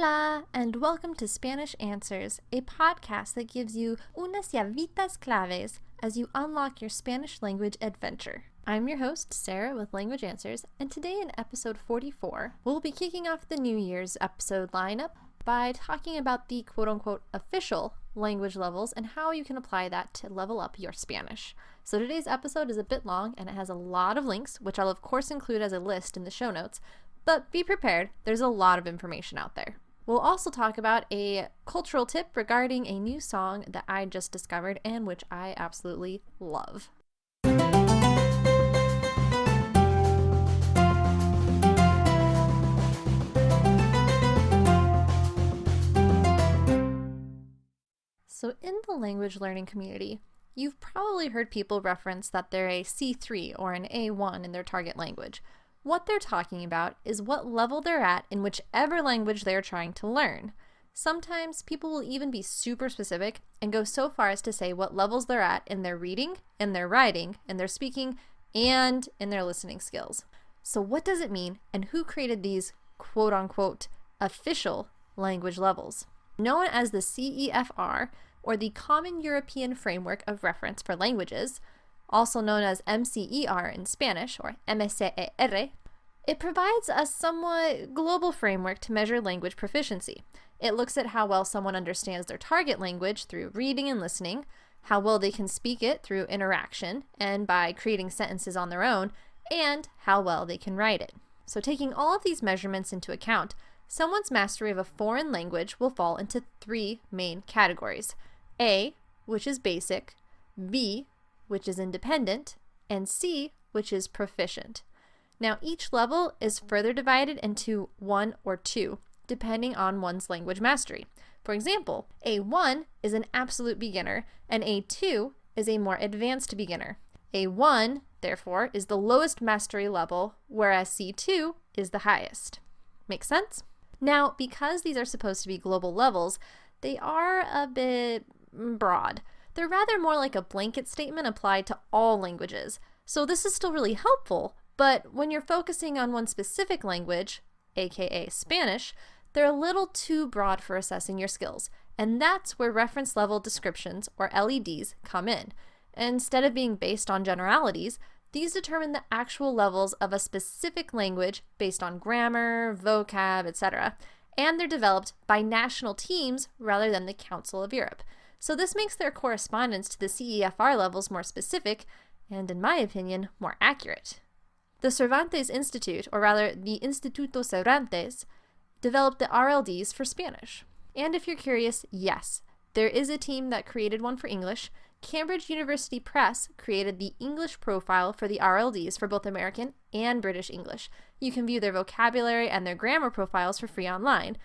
Hola, and welcome to Spanish Answers, a podcast that gives you unas llavitas claves as you unlock your Spanish language adventure. I'm your host, Sarah with Language Answers, and today in episode 44, we'll be kicking off the New Year's episode lineup by talking about the quote-unquote official language levels and how you can apply that to level up your Spanish. So today's episode is a bit long and it has a lot of links, which I'll of course include as a list in the show notes, but be prepared, there's a lot of information out there. We'll also talk about a cultural tip regarding a new song that I just discovered and which I absolutely love. So in the language learning community, you've probably heard people reference that they're a C3 or an A1 in their target language. What they're talking about is what level they're at in whichever language they're trying to learn. Sometimes people will even be super specific and go so far as to say what levels they're at in their reading, in their writing, in their speaking, and in their listening skills. So what does it mean and who created these quote-unquote official language levels? Known as the CEFR, or the Common European Framework of Reference for Languages, also known as MCER in Spanish, or MCER, it provides a somewhat global framework to measure language proficiency. It looks at how well someone understands their target language through reading and listening, how well they can speak it through interaction and by creating sentences on their own, and how well they can write it. So taking all of these measurements into account, someone's mastery of a foreign language will fall into three main categories. A, which is basic, B, which is independent, and C, which is proficient. Now, each level is further divided into 1 or 2, depending on one's language mastery. For example, A1 is an absolute beginner, and A2 is a more advanced beginner. A1, therefore, is the lowest mastery level, whereas C2 is the highest. Make sense? Now, because these are supposed to be global levels, they are a bit broad. They're rather more like a blanket statement applied to all languages. So this is still really helpful, but when you're focusing on one specific language, aka Spanish, they're a little too broad for assessing your skills. And that's where reference level descriptions, or LEDs, come in. Instead of being based on generalities, these determine the actual levels of a specific language based on grammar, vocab, etc. And they're developed by national teams rather than the Council of Europe. So this makes their correspondence to the CEFR levels more specific and, in my opinion, more accurate. The Cervantes Institute, or rather the Instituto Cervantes, developed the RLDs for Spanish. And if you're curious, yes, there is a team that created one for English. Cambridge University Press created the English profile for the RLDs for both American and British English. You can view their vocabulary and their grammar profiles for free online,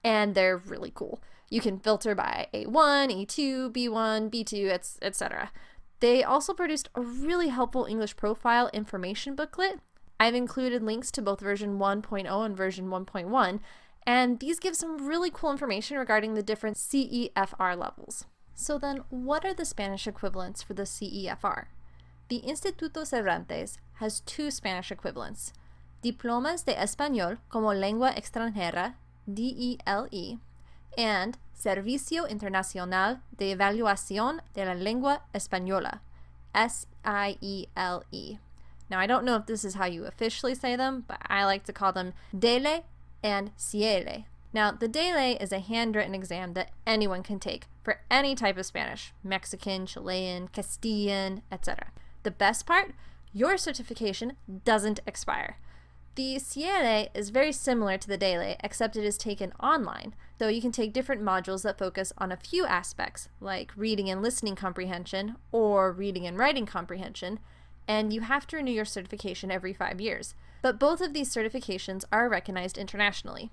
and they're really cool. You can filter by A1, E2, B1, B2, etc. They also produced a really helpful English profile information booklet. I've included links to both version 1.0 and version 1.1, and these give some really cool information regarding the different CEFR levels. So then, what are the Spanish equivalents for the CEFR? The Instituto Cervantes has two Spanish equivalents: Diplomas de Español como Lengua Extranjera, DELE, and Servicio Internacional de Evaluación de la Lengua Española, SIELE. Now, I don't know if this is how you officially say them, but I like to call them DELE and CIELE. Now, the DELE is a handwritten exam that anyone can take for any type of Spanish: Mexican, Chilean, Castilian, etc. The best part? Your certification doesn't expire. The CIELE is very similar to the DELE, except it is taken online, though you can take different modules that focus on a few aspects, like reading and listening comprehension or reading and writing comprehension, and you have to renew your certification every 5 years. But both of these certifications are recognized internationally.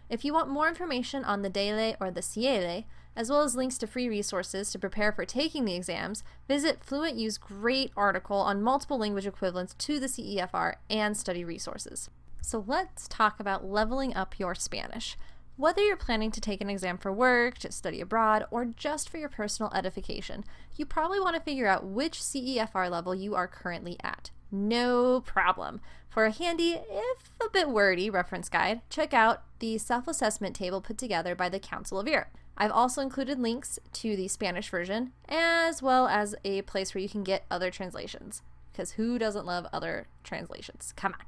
If you want more information on the DELE or the CIELE, as well as links to free resources to prepare for taking the exams, visit Fluent U's great article on multiple language equivalents to the CEFR and study resources. So let's talk about leveling up your Spanish. Whether you're planning to take an exam for work, to study abroad, or just for your personal edification, you probably want to figure out which CEFR level you are currently at. No problem. For a handy, if a bit wordy, reference guide, check out the self-assessment table put together by the Council of Europe. I've also included links to the Spanish version, as well as a place where you can get other translations, because who doesn't love other translations? Come on.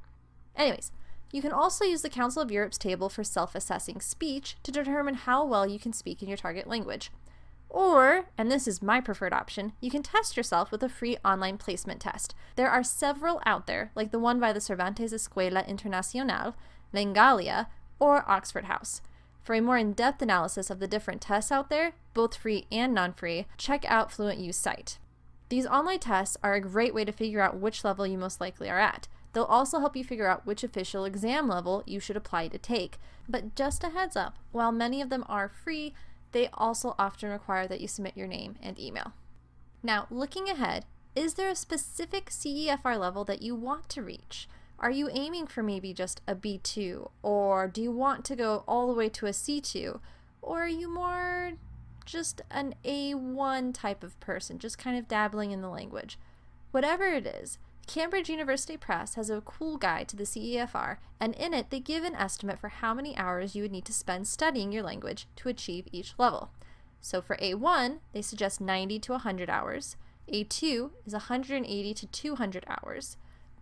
Anyways, you can also use the Council of Europe's table for self-assessing speech to determine how well you can speak in your target language. Or, and this is my preferred option, you can test yourself with a free online placement test. There are several out there, like the one by the Cervantes Escuela Internacional, Lengalia, or Oxford House. For a more in-depth analysis of the different tests out there, both free and non-free, check out Fluent U's site. These online tests are a great way to figure out which level you most likely are at. They'll also help you figure out which official exam level you should apply to take. But just a heads up, while many of them are free, they also often require that you submit your name and email. Now, looking ahead, is there a specific CEFR level that you want to reach? Are you aiming for maybe just a B2, or do you want to go all the way to a C2, or are you more just an A1 type of person, just kind of dabbling in the language? Whatever it is, Cambridge University Press has a cool guide to the CEFR, and in it they give an estimate for how many hours you would need to spend studying your language to achieve each level. So for A1, they suggest 90 to 100 hours, A2 is 180 to 200 hours,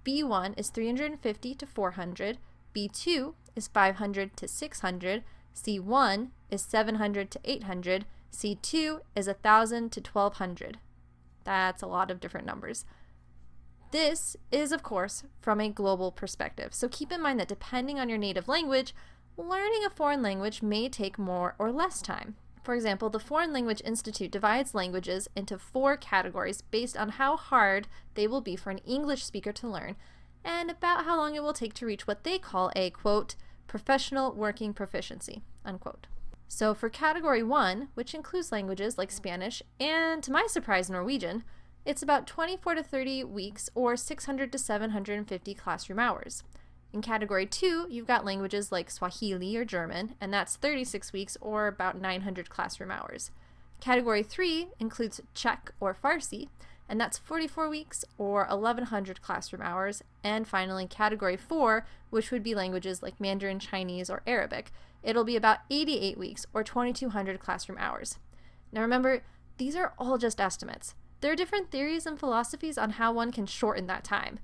B1 is 350 to 400, B2 is 500 to 600, C1 is 700 to 800, C2 is 1,000 to 1,200. That's a lot of different numbers. This is, of course, from a global perspective, so keep in mind that depending on your native language, learning a foreign language may take more or less time. For example, the Foreign Language Institute divides languages into 4 categories based on how hard they will be for an English speaker to learn, and about how long it will take to reach what they call a, quote, professional working proficiency, unquote. So for Category 1, which includes languages like Spanish and, to my surprise, Norwegian, it's about 24 to 30 weeks or 600 to 750 classroom hours. In Category 2, you've got languages like Swahili or German, and that's 36 weeks or about 900 classroom hours. Category 3 includes Czech or Farsi, and that's 44 weeks or 1,100 classroom hours. And finally, Category 4, which would be languages like Mandarin, Chinese, or Arabic. It'll be about 88 weeks or 2,200 classroom hours. Now remember, these are all just estimates. There are different theories and philosophies on how one can shorten that time,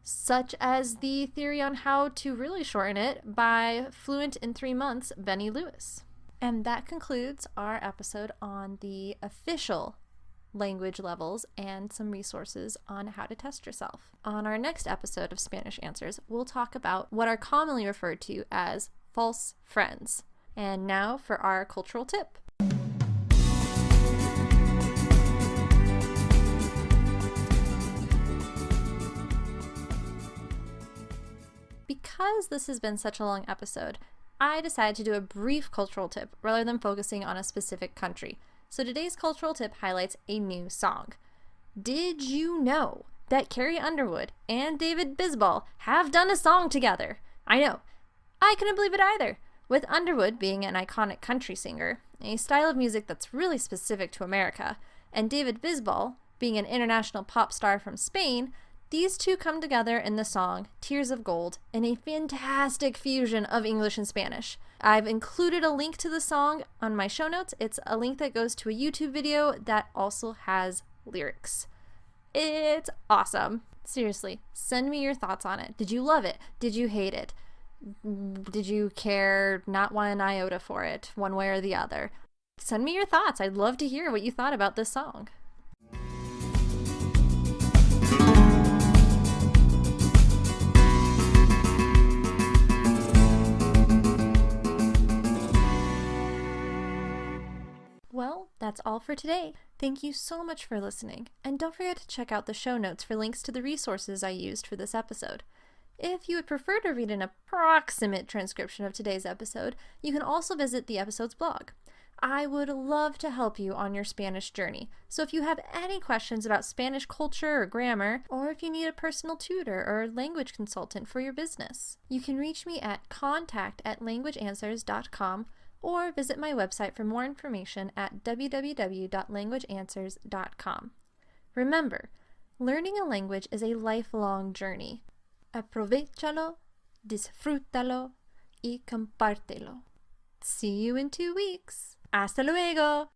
such as the theory on how to really shorten it by Fluent in 3 Months, Benny Lewis. And that concludes our episode on the official language levels and some resources on how to test yourself. On our next episode of Spanish Answers, we'll talk about what are commonly referred to as false friends. And now for our cultural tip. Because this has been such a long episode, I decided to do a brief cultural tip rather than focusing on a specific country. So today's cultural tip highlights a new song. Did you know that Carrie Underwood and David Bisbal have done a song together? I know. I couldn't believe it either. With Underwood being an iconic country singer, a style of music that's really specific to America, and David Bisbal being an international pop star from Spain, these two come together in the song Tears of Gold in a fantastic fusion of English and Spanish. I've included a link to the song on my show notes. It's a link that goes to a YouTube video that also has lyrics. It's awesome. Seriously, send me your thoughts on it. Did you love it? Did you hate it? Did you care not one iota for it, one way or the other? Send me your thoughts. I'd love to hear what you thought about this song. Well, that's all for today. Thank you so much for listening, and don't forget to check out the show notes for links to the resources I used for this episode. If you would prefer to read an approximate transcription of today's episode, you can also visit the episode's blog. I would love to help you on your Spanish journey, so if you have any questions about Spanish culture or grammar, or if you need a personal tutor or language consultant for your business, you can reach me at contact@languageanswers.com or visit my website for more information at www.languageanswers.com. Remember, Learning a language is a lifelong journey. Aprovéchalo, disfrútalo y compártelo. See you in 2 weeks. Hasta luego!